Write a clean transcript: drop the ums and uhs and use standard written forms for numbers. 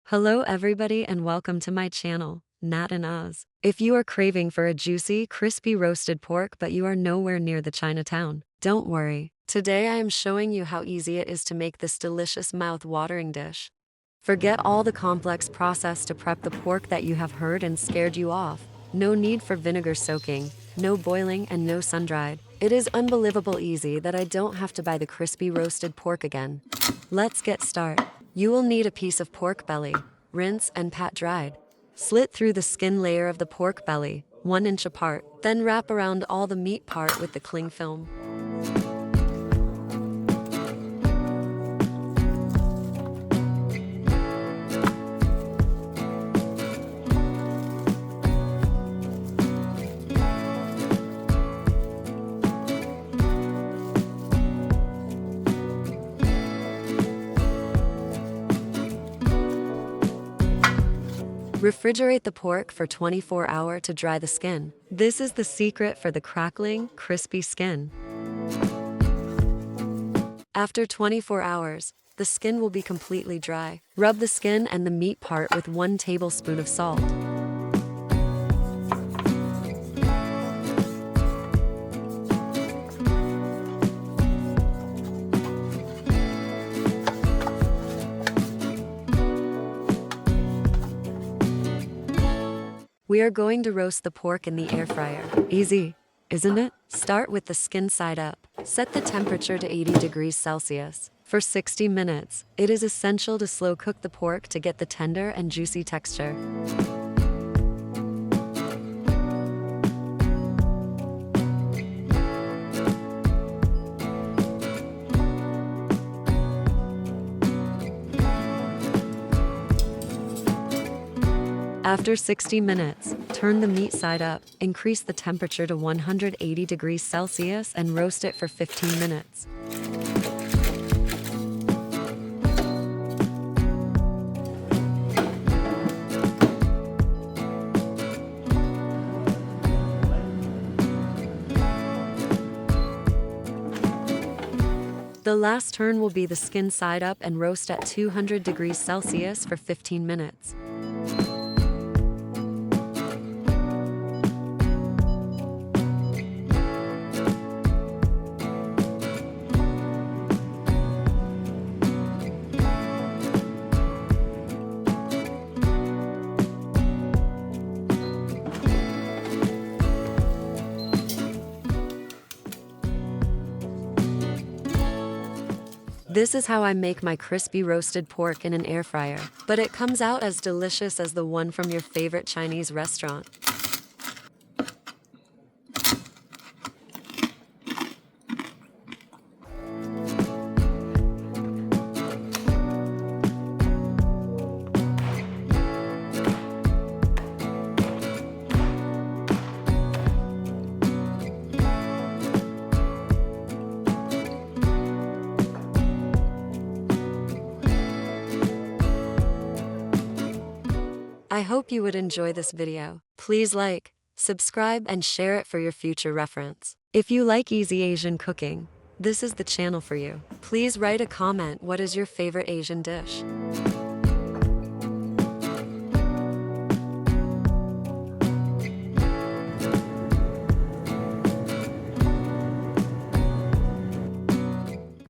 Hello everybody and welcome to my channel, Nat and Oz. If you are craving for a juicy, crispy roasted pork but you are nowhere near the Chinatown, don't worry. Today I am showing you how easy it is to make this delicious mouth-watering dish. Forget all the complex process to prep the pork that you have heard and scared you off. No need for vinegar soaking, no boiling and no sun-dried. It is unbelievable easy that I don't have to buy the crispy roasted pork again. Let's get started. You will need a piece of pork belly, rinse and pat dried. Slit through the skin layer of the pork belly, 1 inch apart, then wrap around all the meat part with the cling film. Refrigerate the pork for 24 hours to dry the skin. This is the secret for the crackling, crispy skin. After 24 hours, the skin will be completely dry. Rub the skin and the meat part with 1 tablespoon of salt. We are going to roast the pork in the air fryer. Easy, isn't it? Start with the skin side up. Set the temperature to 80 degrees Celsius. For 60 minutes, it is essential to slow cook the pork to get the tender and juicy texture. After 60 minutes, turn the meat side up, increase the temperature to 180 degrees Celsius and roast it for 15 minutes. The last turn will be the skin side up and roast at 200 degrees Celsius for 15 minutes. This is how I make my crispy roasted pork in an air fryer, but it comes out as delicious as the one from your favorite Chinese restaurant. I hope you would enjoy this video. Please like, subscribe, and share it for your future reference. If you like easy Asian cooking, this is the channel for you. Please write a comment, what is your favorite Asian dish?